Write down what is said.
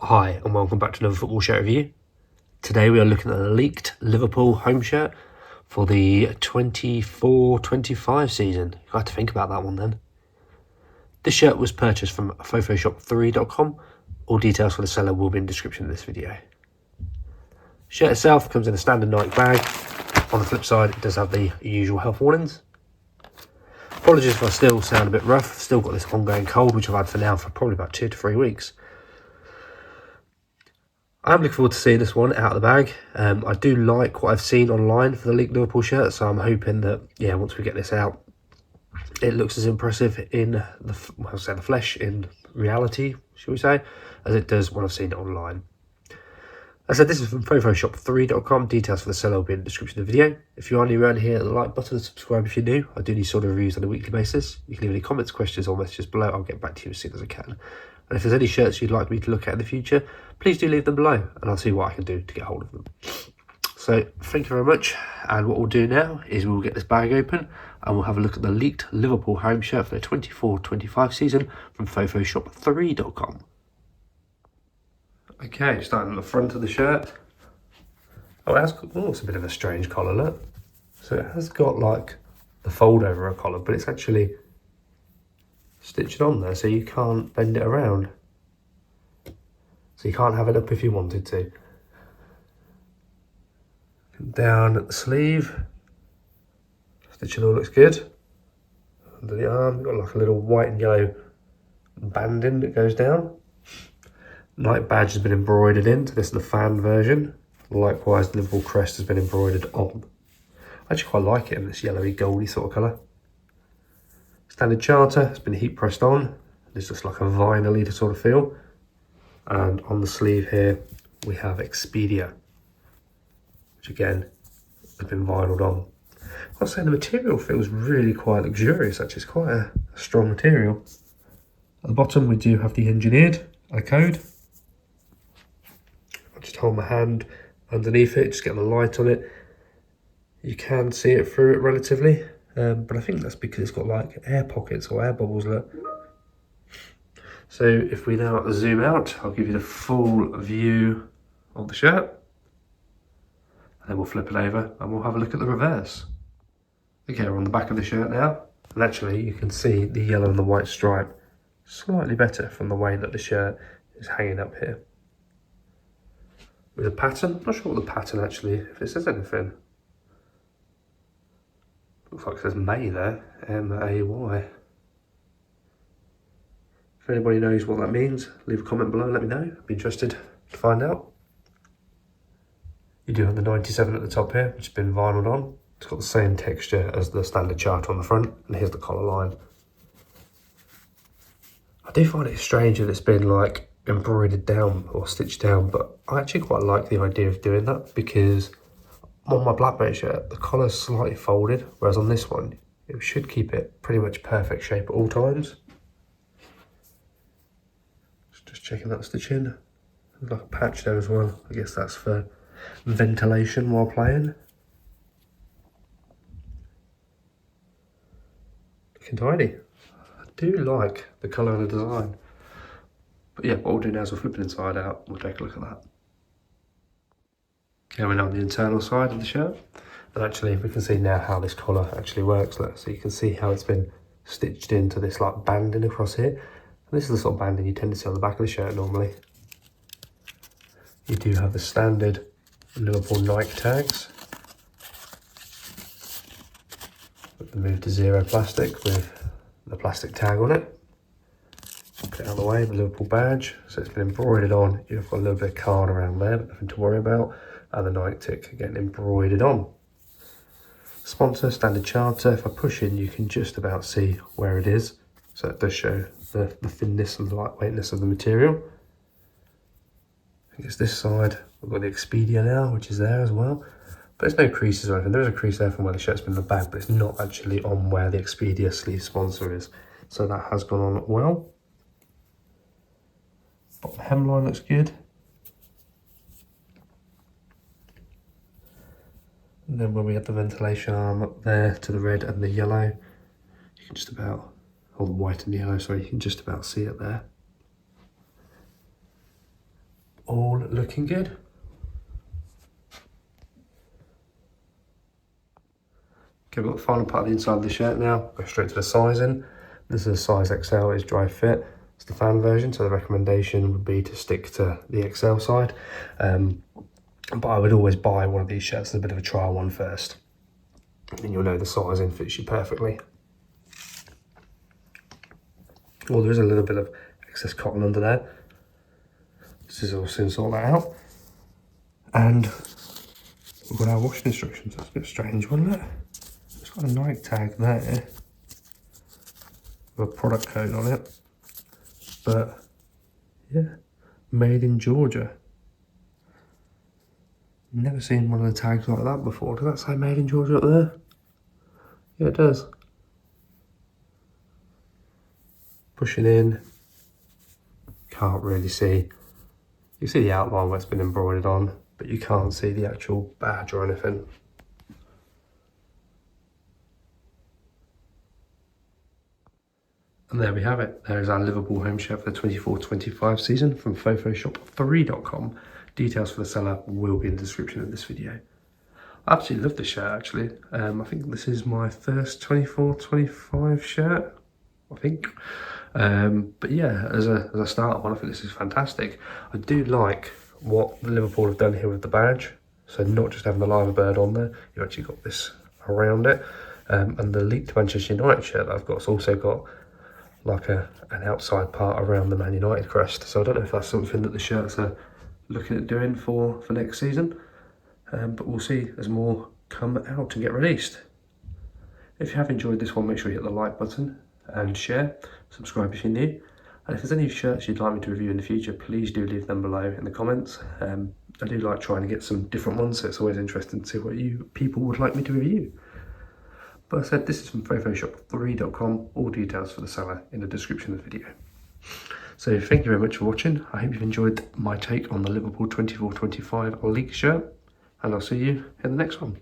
Hi and welcome back to another football shirt review. Today we are looking at a leaked Liverpool home shirt for the 24-25 season. You have to think about that one then. This shirt was purchased from photoshop3.com. All details for the seller will be in the description of this video. Shirt itself comes in a standard Nike bag. On the flip side, it does have the usual health warnings. Apologies if I still sound a bit rough. I've still got this ongoing cold which I've had for now for probably about 2 to 3 weeks. I'm looking forward to seeing this one out of the bag. I do like what I've seen online for the leaked Liverpool shirt, so I'm hoping that, once we get this out, it looks as impressive in the flesh, in reality, shall we say, as it does when I've seen it online. As I said, this is from photoshop3.com. Details for the seller will be in the description of the video. If you are new around here, hit the like button and subscribe if you're new. I do these sort of reviews on a weekly basis. You can leave any comments, questions or messages below. I'll get back to you as soon as I can. And if there's any shirts you'd like me to look at in the future, please do leave them below and I'll see what I can do to get hold of them. So thank you very much. And what we'll do now is we'll get this bag open and we'll have a look at the leaked Liverpool home shirt for the 24-25 season from photoshop3.com. Okay, starting at the front of the shirt. It's a bit of a strange collar, look. So it has got like the fold over a collar, but it's actually stitched on there, so you can't bend it around. So you can't have it up if you wanted to. Down at the sleeve, stitching all looks good. Under the arm, you've got like a little white and yellow banding that goes down. Nike badge has been embroidered into this is the fan version. Likewise, the Liverpool crest has been embroidered on. I actually quite like it in this yellowy goldy sort of colour. Standard charter has been heat pressed on. It's just like a vinyl-y sort of feel. And on the sleeve here, we have Expedia, which again has been vinyled on. I'll say the material feels really quite luxurious, actually. It's quite a strong material. At the bottom, we do have the engineered code. I'll just hold my hand underneath it, just get the light on it. You can see it through it relatively. But I think that's because it's got like air pockets or air bubbles, look. So if we now zoom out, I'll give you the full view of the shirt. And then we'll flip it over and we'll have a look at the reverse. Okay, we're on the back of the shirt now. And actually you can see the yellow and the white stripe slightly better from the way that the shirt is hanging up here. With a pattern, I'm not sure what the pattern actually, if it says anything. Looks like it says May there, M-A-Y. If anybody knows what that means, leave a comment below and let me know. I'd be interested to find out. You do have the 97 at the top here, which has been vinyled on. It's got the same texture as the standard charter on the front, and here's the collar line. I do find it strange that it's been like embroidered down or stitched down, but I actually quite like the idea of doing that because on my blackmate shirt, the collar's slightly folded, whereas on this one, it should keep it pretty much perfect shape at all times. Just checking that stitching. There's like a patch there as well. I guess that's for ventilation while playing. Looking tidy. I do like the colour and the design. But yeah, what we'll do now is we'll flip it inside out. We'll take a look at that. Okay, we're now on the internal side of the shirt. And actually, we can see now how this collar actually works. Look, so you can see how it's been stitched into this like banding across here. And this is the sort of banding you tend to see on the back of the shirt normally. You do have the standard Liverpool Nike tags. We've moved to zero plastic with the plastic tag on it. Put it out of the way, the Liverpool badge. So it's been embroidered on. You've got a little bit of card around there, but nothing to worry about. And the Nike tick again embroidered on. Sponsor, standard charter. If I push in, you can just about see where it is. So it does show the thinness and the lightweightness of the material. I guess this side, we've got the Expedia now, which is there as well. But there's no creases or anything. There is a crease there from where the shirt's been in the bag, but it's not actually on where the Expedia sleeve sponsor is. So that has gone on well. Bottom hemline looks good. And then when we have the ventilation arm up there to the red and the yellow, you can just about, or the white and the yellow, sorry, you can just about see it there. all looking good. Okay, we've got the final part of the inside of the shirt now. Go straight to the sizing. This is a size XL, it's dry fit. It's the fan version, so the recommendation would be to stick to the XL side. But I would always buy one of these shirts as a bit of a trial one first. And you'll know the sizing fits you perfectly. Well, there is a little bit of excess cotton under there. This is all soon sort that out. And we've got our washing instructions. That's a bit strange, wasn't it? It's got a Nike tag there with a product code on it. But yeah, made in Georgia. Never seen one of the tags like that before. Does that say made in Georgia up there? Yeah, it does. Pushing in, can't really see. You see the outline where it's been embroidered on, but you can't see the actual badge or anything. And there we have it. There is our Liverpool home shirt for the 24-25 season from photoshop3.com. Details for the seller will be in the description of this video. I absolutely love this shirt actually. I think this is my first 24-25 shirt, I think. But yeah, as a start one, I think this is fantastic. I do like what Liverpool have done here with the badge. So not just having the Liver bird on there, you've actually got this around it. And the League to Manchester United shirt that I've got, it's also got like an outside part around the Man United crest. So I don't know if that's something that the shirts are looking at doing for next season. But we'll see as more come out and get released. If you have enjoyed this one, make sure you hit the like button and share. Subscribe if you're new. And if there's any shirts you'd like me to review in the future, please do leave them below in the comments. I do like trying to get some different ones, so it's always interesting to see what you people would like me to review. But I said, this is from photoshop3.com. All details for the seller in the description of the video. So thank you very much for watching. I hope you've enjoyed my take on the Liverpool 24-25 League shirt. And I'll see you in the next one.